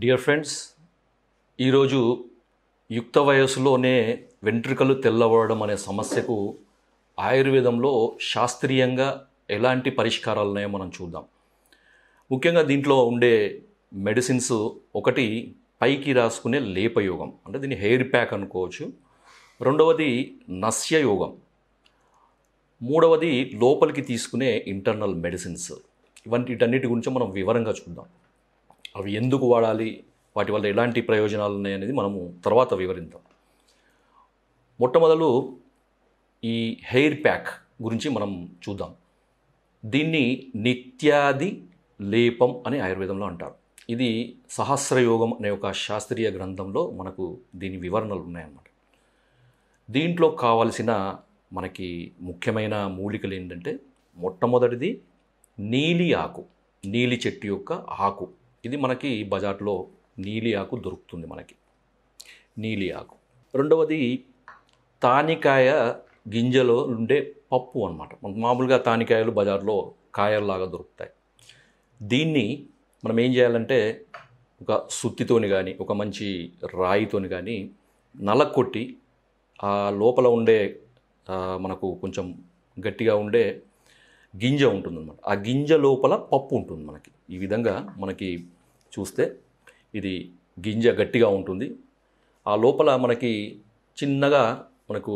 Dear friends, ఈరోజు యుక్త వయస్సులోనే వెంట్రుకలు తెల్లబడడం అనే సమస్యకు ఆయుర్వేదంలో శాస్త్రీయంగా ఎలాంటి పరిష్కారాలు ఉన్నాయో మనం చూద్దాం. ముఖ్యంగా దీంట్లో ఉండే మెడిసిన్స్ ఒకటి పైకి రాసుకునే లేపయోగం, అంటే దీన్ని హెయిర్ ప్యాక్ అనుకోవచ్చు. రెండవది నస్యయోగం. మూడవది లోపలికి తీసుకునే ఇంటర్నల్ మెడిసిన్స్. వీటన్నిటి గురించి మనం వివరంగా చూద్దాం. అవి ఎందుకు వాడాలి, వాటి వల్ల ఎలాంటి ప్రయోజనాలు ఉన్నాయనేది మనము తర్వాత వివరిద్దాం. మొట్టమొదలు ఈ హెయిర్ ప్యాక్ గురించి మనం చూద్దాం. దీన్ని నిత్యాది లేపం అని ఆయుర్వేదంలో అంటారు. ఇది సహస్రయోగం అనే ఒక శాస్త్రీయ గ్రంథంలో మనకు దీని వివరణలు ఉన్నాయన్నమాట. దీంట్లో కావలసిన మనకి ముఖ్యమైన మూలికలు ఏంటంటే, మొట్టమొదటిది నీలి ఆకు, నీలి చెట్టు యొక్క ఆకు. ఇది మనకి బజార్లో నీలి ఆకు దొరుకుతుంది మనకి, నీలి ఆకు. రెండవది తానికాయ గింజలో ఉండే పప్పు అన్నమాట. మామూలుగా తానికాయలు బజార్లో కాయల్లాగా దొరుకుతాయి. దీన్ని మనం ఏం చేయాలంటే, ఒక సుత్తితోని కానీ ఒక మంచి రాయితోని కానీ నలకొట్టి ఆ లోపల ఉండే మనకు కొంచెం గట్టిగా ఉండే గింజ ఉంటుందన్నమాట. ఆ గింజ లోపల పప్పు ఉంటుంది మనకి. ఈ విధంగా మనకి చూస్తే ఇది గింజ గట్టిగా ఉంటుంది. ఆ లోపల మనకి చిన్నగా మనకు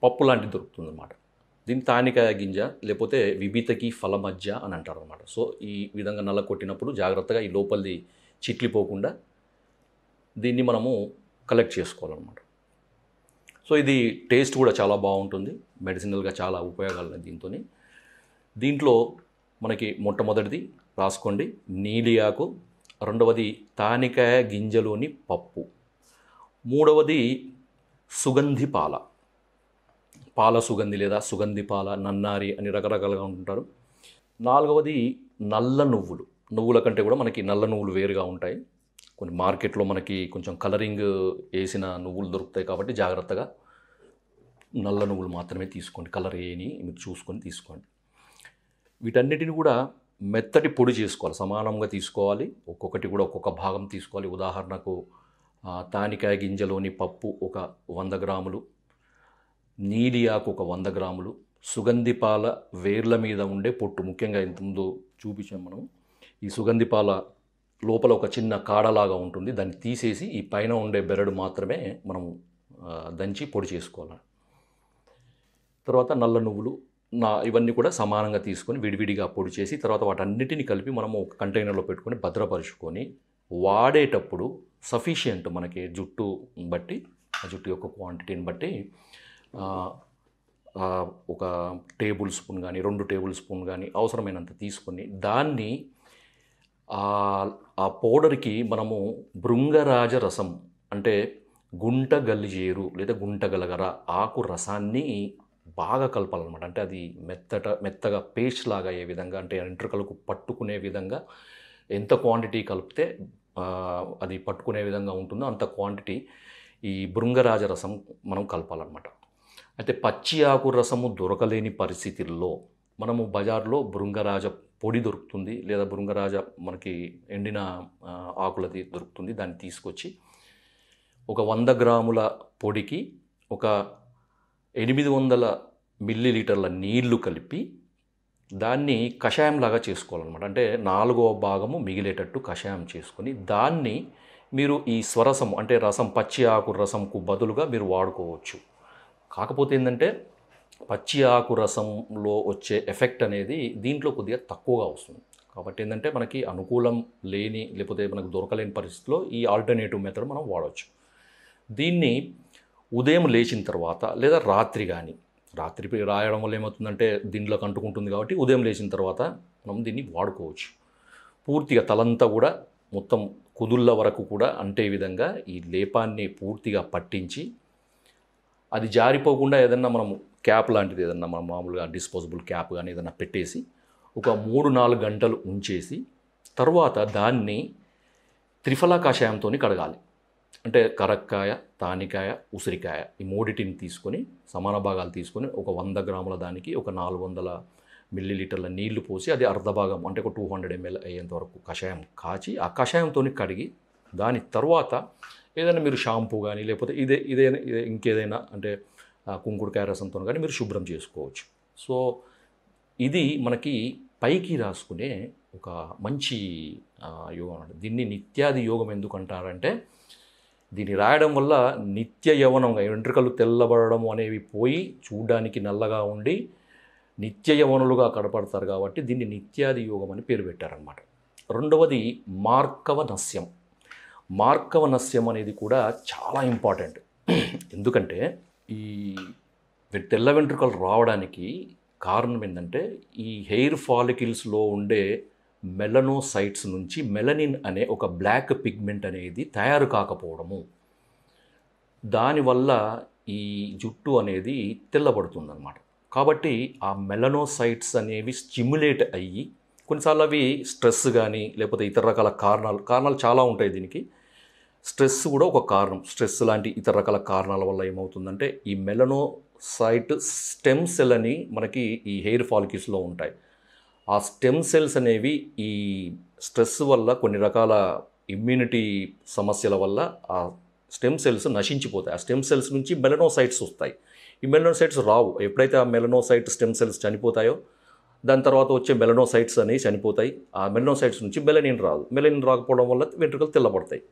పప్పు లాంటిది దొరుకుతుంది అన్నమాట. దీన్ని తానికాయ గింజ లేకపోతే విభితకి ఫలమజ్జ అని అంటారు అన్నమాట. సో ఈ విధంగా నల్ల కొట్టినప్పుడు జాగ్రత్తగా ఈ లోపలిది చిట్లిపోకుండా దీన్ని మనము కలెక్ట్ చేసుకోవాలన్నమాట. సో ఇది టేస్ట్ కూడా చాలా బాగుంటుంది, మెడిసినల్గా చాలా ఉపయోగాలు ఉన్నాయి దీంట్లో మనకి మొట్టమొదటిది రాసుకోండి, నీలి ఆకు. రెండవది తానికాయ గింజలోని పప్పు. మూడవది సుగంధి పాల, పాల సుగంధి లేదా సుగంధి పాల, నన్నారి అని రకరకాలుగా ఉంటారు. నాలుగవది నల్ల నువ్వులు. నువ్వుల కంటే కూడా మనకి నల్ల నువ్వులు వేరుగా ఉంటాయి. కొన్ని మార్కెట్లో మనకి కొంచెం కలరింగ్ వేసిన నువ్వులు దొరుకుతాయి కాబట్టి జాగ్రత్తగా నల్ల నువ్వులు మాత్రమే తీసుకోండి, కలర్ వేయని మీరు చూసుకొని తీసుకోండి. వీటన్నిటిని కూడా మెత్తటి పొడి చేసుకోవాలి, సమానంగా తీసుకోవాలి. ఒక్కొక్కటి కూడా ఒక్కొక్క భాగం తీసుకోవాలి. ఉదాహరణకు తానికాయ గింజలోని పప్పు ఒక 100 గ్రాములు, నీలి ఆకు ఒక 100 గ్రాములు, సుగంధి పాల వేర్ల మీద ఉండే పొట్టు, ముఖ్యంగా ఇంతకుముందు చూపించాం మనం. ఈ సుగంధి పాల లోపల ఒక చిన్న కాడలాగా ఉంటుంది, దాన్ని తీసేసి ఈ పైన ఉండే బెరడు మాత్రమే మనం దంచి పొడి చేసుకోవాలి. తర్వాత నల్ల నువ్వులు, ఇవన్నీ కూడా సమానంగా తీసుకొని విడివిడిగా పొడి చేసి తర్వాత వాటన్నిటిని కలిపి మనము ఒక కంటైనర్లో పెట్టుకొని భద్రపరుచుకొని వాడేటప్పుడు సఫిషియంట్ మనకి జుట్టు బట్టి, ఆ జుట్టు యొక్క క్వాంటిటీని బట్టి ఒక టేబుల్ స్పూన్ కానీ 2 టేబుల్ స్పూన్ కానీ అవసరమైనంత తీసుకొని దాన్ని ఆ పౌడర్కి మనము భృంగరాజ రసం, అంటే గుంట గల్లిజేరు లేదా గుంట గలగర ఆకు రసాన్ని బాగా కలపాలన్నమాట. అంటే అది మెత్తగా పేస్ట్ లాగా అయ్యే విధంగా, అంటే వెంట్రుకలకు పట్టుకునే విధంగా ఎంత క్వాంటిటీ కలిపితే అది పట్టుకునే విధంగా ఉంటుందో అంత క్వాంటిటీ ఈ భృంగరాజ రసం మనం కలపాలన్నమాట. అయితే పచ్చి ఆకు రసము దొరకలేని పరిస్థితుల్లో మనము బజార్లో భృంగరాజ పొడి దొరుకుతుంది, లేదా భృంగరాజ మనకి ఎండిన ఆకులది దొరుకుతుంది. దాన్ని తీసుకొచ్చి ఒక 100 గ్రాముల పొడికి ఒక 800 మిల్లీలీటర్ల నీళ్లు కలిపి దాన్ని కషాయంలాగా చేసుకోవాలన్నమాట. అంటే 4వ భాగము మిగిలేటట్టు కషాయం చేసుకొని దాన్ని మీరు ఈ స్వరసం, అంటే రసం, పచ్చి ఆకు రసంకు బదులుగా మీరు వాడుకోవచ్చు. కాకపోతే ఏంటంటే పచ్చి ఆకు రసంలో వచ్చే ఎఫెక్ట్ అనేది దీంట్లో కొద్దిగా తక్కువగా వస్తుంది. కాబట్టి ఏంటంటే మనకి అనుకూలం లేని లేకపోతే మనకు దొరకలేని పరిస్థితిలో ఈ ఆల్టర్నేటివ్ మెథడ్ మనం వాడవచ్చు. దీన్ని ఉదయం లేచిన తర్వాత లేదా రాత్రి కానీ, రాత్రి రాయడం వల్ల ఏమవుతుందంటే దీంట్లోకి అంటుకుంటుంది కాబట్టి ఉదయం లేచిన తర్వాత మనం దీన్ని వాడుకోవచ్చు. పూర్తిగా తలంతా కూడా మొత్తం కుదుళ్ళ వరకు కూడా అంటే విధంగా ఈ లేపాన్ని పూర్తిగా పట్టించి అది జారిపోకుండా ఏదన్నా మనం క్యాప్ లాంటిది ఏదన్నా మనం మామూలుగా డిస్పోజబుల్ క్యాప్ కానీ ఏదన్నా పెట్టేసి ఒక 3-4 గంటలు ఉంచేసి తర్వాత దాన్ని త్రిఫలా కషాయంతో కడగాలి. అంటే కరక్కాయ, తానికాయ, ఉసిరికాయ ఈ మూడిటిని తీసుకొని సమాన భాగాలు తీసుకొని ఒక 100 గ్రాముల దానికి ఒక 400 మిల్లీలీటర్ల నీళ్లు పోసి అది అర్ధ భాగం అంటే ఒక 200 ml అయ్యేంత వరకు కషాయం కాచి ఆ కషాయంతో కడిగి దాని తర్వాత ఏదైనా మీరు షాంపూ కానీ లేకపోతే ఇంకేదైనా అంటే కుంకుడుకాయ రసంతో కానీ మీరు శుభ్రం చేసుకోవచ్చు. సో ఇది మనకి పైకి రాసుకునే ఒక మంచి యోగం అన్నమాట. దీన్ని నిత్యాది యోగం ఎందుకు అంటారంటే దీన్ని రాయడం వల్ల నిత్య యవ్వనంగా వెంట్రుకలు తెల్లబడడం అనేవి పోయి చూడడానికి నల్లగా ఉండి నిత్య యవ్వనులుగా కనపడతారు కాబట్టి దీన్ని నిత్యాది యోగం అని పేరు పెట్టారనమాట. రెండవది మార్కవ నస్యం. మార్కవ నస్యం అనేది కూడా చాలా ఇంపార్టెంట్. ఎందుకంటే ఈ తెల్ల వెంట్రుకలు రావడానికి కారణం ఏంటంటే ఈ హెయిర్ ఫాలికిల్స్లో ఉండే మెలనోసైట్స్ నుంచి మెలనిన్ అనే ఒక బ్లాక్ పిగ్మెంట్ అనేది తయారు కాకపోవడము, దానివల్ల ఈ జుట్టు అనేది తెల్లబడుతుందన్నమాట. కాబట్టి ఆ మెలనోసైట్స్ అనేవి స్టిమ్యులేట్ అయ్యి కొన్నిసార్లు అవి స్ట్రెస్ కానీ లేకపోతే ఇతర రకాల కారణాలు చాలా ఉంటాయి దీనికి. స్ట్రెస్ కూడా ఒక కారణం. స్ట్రెస్ లాంటి ఇతర రకాల కారణాల వల్ల ఏమవుతుందంటే ఈ మెలనోసైట్ స్టెమ్ సెల్ అని మనకి ఈ హెయిర్ ఫాలికిల్స్లో ఉంటాయి. ఆ స్టెమ్ సెల్స్ అనేవి ఈ స్ట్రెస్ వల్ల కొన్ని రకాల ఇమ్యూనిటీ సమస్యల వల్ల ఆ స్టెమ్ సెల్స్ నశించిపోతాయి. ఆ స్టెమ్ సెల్స్ నుంచి మెలనోసైట్స్ వస్తాయి. ఈ మెలనోసైట్స్ రావు. ఎప్పుడైతే ఆ మెలనోసైట్ స్టెమ్ సెల్స్ చనిపోతాయో దాని తర్వాత వచ్చే మెలనోసైట్స్ అనేవి చనిపోతాయి. ఆ మెలనోసైట్స్ నుంచి మెలనిన్ రాదు. మెలనిన్ రాకపోవడం వల్ల వెంట్రుకలు తెల్లబడతాయి.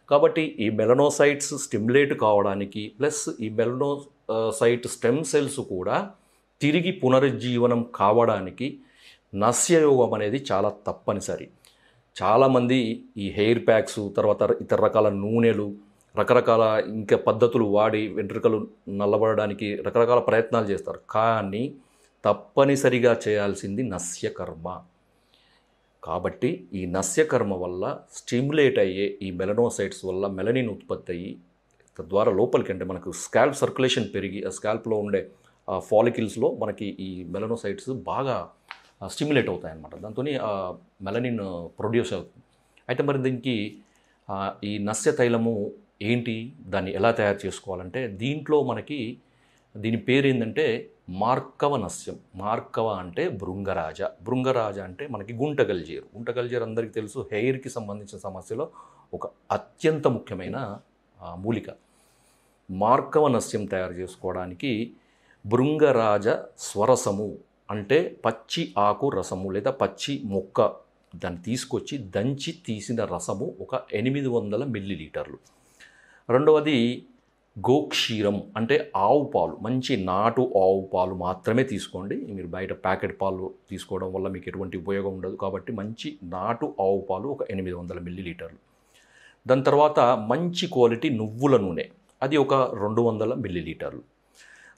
కాబట్టి ఈ మెలనోసైట్స్ స్టిమ్యులేట్ కావడానికి ప్లస్ ఈ మెలనోసైట్ స్టెమ్ సెల్స్ కూడా తిరిగి పునరుజ్జీవనం కావడానికి నస్యయోగం అనేది చాలా తప్పనిసరి. చాలామంది ఈ హెయిర్ ప్యాక్స్ తర్వాత ఇతర రకాల నూనెలు రకరకాల ఇంకా పద్ధతులు వాడి వెంట్రుకలు నల్లబడడానికి రకరకాల ప్రయత్నాలు చేస్తారు. కానీ తప్పనిసరిగా చేయాల్సింది నస్యకర్మ. కాబట్టి ఈ నస్యకర్మ వల్ల స్టిమ్యులేట్ అయ్యే ఈ మెలనోసైట్స్ వల్ల మెలనిన్ ఉత్పత్తి అయ్యి తద్వారా లోపలికి అంటే మనకు స్కాల్ప్ సర్క్యులేషన్ పెరిగి ఆ స్కాల్ప్లో ఉండే ఆ ఫాలికిల్స్లో మనకి ఈ మెలనోసైట్స్ బాగా స్టిమ్యులేట్ అవుతాయి అన్నమాట. దాంతో మెలనిన్ ప్రొడ్యూస్ అవుతుంది. అయితే మరి దీనికి ఈ నస్య తైలము ఏంటి, దాన్ని ఎలా తయారు చేసుకోవాలంటే దీంట్లో మనకి దీని పేరు ఏంటంటే మార్కవ నస్యం. మార్కవ అంటే భృంగరాజ. భృంగరాజ అంటే మనకి గుంటగల్జేరు. గుంటగల్జేరు అందరికీ తెలుసు, హెయిర్కి సంబంధించిన సమస్యలో ఒక అత్యంత ముఖ్యమైన మూలిక. మార్కవ నస్యం తయారు చేసుకోవడానికి భృంగరాజ స్వరసము అంటే పచ్చి ఆకు రసము లేదా పచ్చి మొక్క దాన్ని తీసుకొచ్చి దంచి తీసిన రసము ఒక 800 మిల్లీలీటర్లు. రెండవది గోక్షీరం అంటే ఆవు పాలు, మంచి నాటు ఆవు పాలు మాత్రమే తీసుకోండి. మీరు బయట ప్యాకెట్ పాలు తీసుకోవడం వల్ల మీకు ఎటువంటి ఉపయోగం ఉండదు. కాబట్టి మంచి నాటు ఆవు పాలు ఒక 800 మిల్లీలీటర్లు. దాని తర్వాత మంచి క్వాలిటీ నువ్వుల నూనె, అది ఒక 200 మిల్లీలీటర్లు.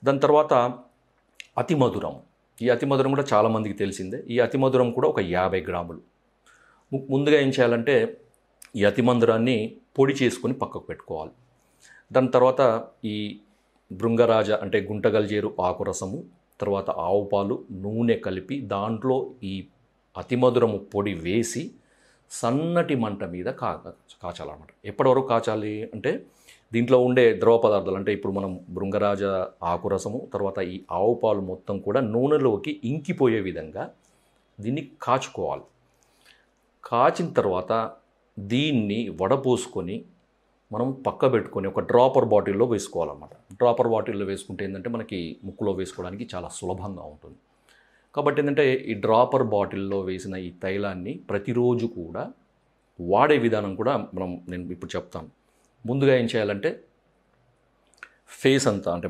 దాని తర్వాత అతి మధురం. ఈ అతి మధురం కూడా చాలామందికి తెలిసిందే. ఈ అతి మధురం కూడా ఒక 50 గ్రాములు. ముందుగా ఏం చేయాలంటే ఈ అతి మధురాన్ని పొడి చేసుకొని పక్కకు పెట్టుకోవాలి. దాని తర్వాత ఈ భృంగరాజ అంటే గుంటగల్జేరు ఆకురసము తర్వాత ఆవు పాలు నూనె కలిపి దాంట్లో ఈ అతిమధురము పొడి వేసి సన్నటి మంట మీద కాచాలన్నమాట. ఎప్పటి వరకు కాచాలి అంటే దీంట్లో ఉండే ద్రవ పదార్థాలు అంటే ఇప్పుడు మనం భృంగరాజ ఆకురసము తర్వాత ఈ ఆవు పాలు మొత్తం కూడా నూనెలోకి ఇంకిపోయే విధంగా దీన్ని కాచుకోవాలి. కాచిన తర్వాత దీన్ని వడపోసుకొని మనం పక్క పెట్టుకొని ఒక డ్రాపర్ బాటిల్లో వేసుకోవాలన్నమాట. డ్రాపర్ బాటిల్లో వేసుకుంటే ఏంటంటే మనకి ముక్కులో వేసుకోవడానికి చాలా సులభంగా ఉంటుంది. కాబట్టి ఏంటంటే ఈ డ్రాపర్ బాటిల్లో వేసిన ఈ తైలాన్ని ప్రతిరోజు కూడా వాడే విధానం కూడా నేను ఇప్పుడు చెప్తాను. ముందుగా ఏం చేయాలంటే ఫేస్ అంతా అంటే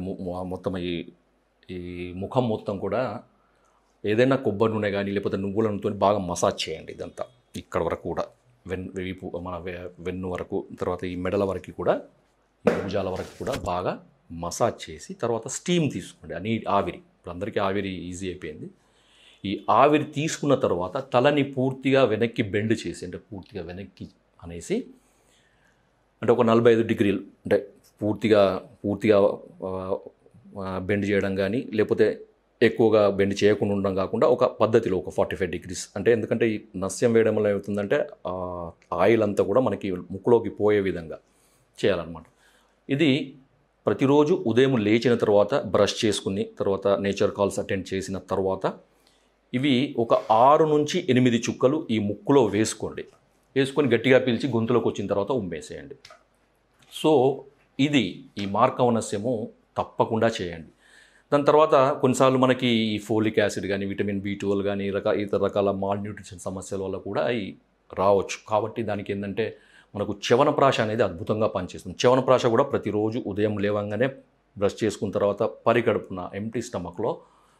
మొత్తం ఈ ముఖం మొత్తం కూడా ఏదైనా కొబ్బరి నూనె కానీ లేకపోతే నువ్వుల నూనెతో బాగా మసాజ్ చేయండి. ఇదంతా ఇక్కడ వరకు కూడా వీపు మన వెన్ను వరకు తర్వాత ఈ మెడల వరకు కూడా ఈ భుజాల వరకు కూడా బాగా మసాజ్ చేసి తర్వాత స్టీమ్ తీసుకోండి. ఆవిరి ఇప్పుడు అందరికీ ఆవిరి ఈజీ అయిపోయింది. ఈ ఆవిరి తీసుకున్న తర్వాత తలని పూర్తిగా వెనక్కి బెండ్ చేసి అంటే పూర్తిగా వెనక్కి అనేసి అంటే ఒక 45 డిగ్రీలు అంటే పూర్తిగా బెండ్ చేయడం కానీ లేకపోతే ఎక్కువగా బెండ్ చేయకుండా ఉండడం కాకుండా ఒక పద్ధతిలో ఒక 45 డిగ్రీస్ అంటే ఎందుకంటే ఈ నస్యం వేయడం వల్ల ఏమవుతుందంటే ఆయిల్ అంతా కూడా మనకి ముక్కులోకి పోయే విధంగా చేయాలన్నమాట. ఇది ప్రతిరోజు ఉదయం లేచిన తర్వాత బ్రష్ చేసుకుని తర్వాత నేచర్ కాల్స్ అటెండ్ చేసిన తర్వాత ఇవి ఒక 6 నుంచి 8 చుక్కలు ఈ ముక్కులో వేసుకొని గట్టిగా పీల్చి గొంతులోకి వచ్చిన తర్వాత ఉమ్మేసేయండి. సో ఇది ఈ మార్గవనస్యము తప్పకుండా చేయండి. దాని తర్వాత కొన్నిసార్లు మనకి ఈ ఫోలిక్ యాసిడ్ కానీ, విటమిన్ B12 కానీ, ఇతర రకాల మాల్ న్యూట్రిషన్ సమస్యల వల్ల కూడా అవి రావచ్చు. కాబట్టి దానికి ఏంటంటే మనకు చ్యవనప్రాశ అనేది అద్భుతంగా పనిచేస్తుంది. చ్యవనప్రాశ కూడా ప్రతిరోజు ఉదయం లేవంగానే బ్రష్ చేసుకున్న తర్వాత పరిగడుపున ఎంప్టీ స్టమక్లో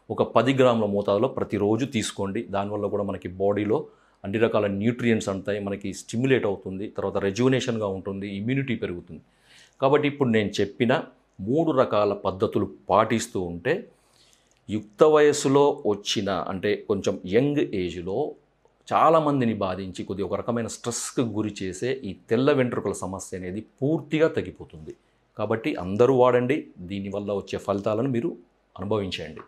ఒక 10 గ్రాముల మోతాదులో ప్రతిరోజు తీసుకోండి. దానివల్ల కూడా మనకి బాడీలో అన్ని రకాల న్యూట్రియంట్స్ అంతాయి, మనకి స్టిమ్యులేట్ అవుతుంది, తర్వాత రెజ్యునేషన్గా ఉంటుంది, ఇమ్యూనిటీ పెరుగుతుంది. కాబట్టి ఇప్పుడు నేను చెప్పిన 3 రకాల పద్ధతులు పాటిస్తూ ఉంటే యుక్త వయస్సులో వచ్చిన అంటే కొంచెం యంగ్ ఏజ్లో చాలామందిని బాధించి కొద్దిగా ఒక రకమైన స్ట్రెస్కి గురి చేసే ఈ తెల్ల వెంట్రుకల సమస్య అనేది పూర్తిగా తగ్గిపోతుంది. కాబట్టి అందరూ వాడండి. దీనివల్ల వచ్చే ఫలితాలను మీరు అనుభవించండి.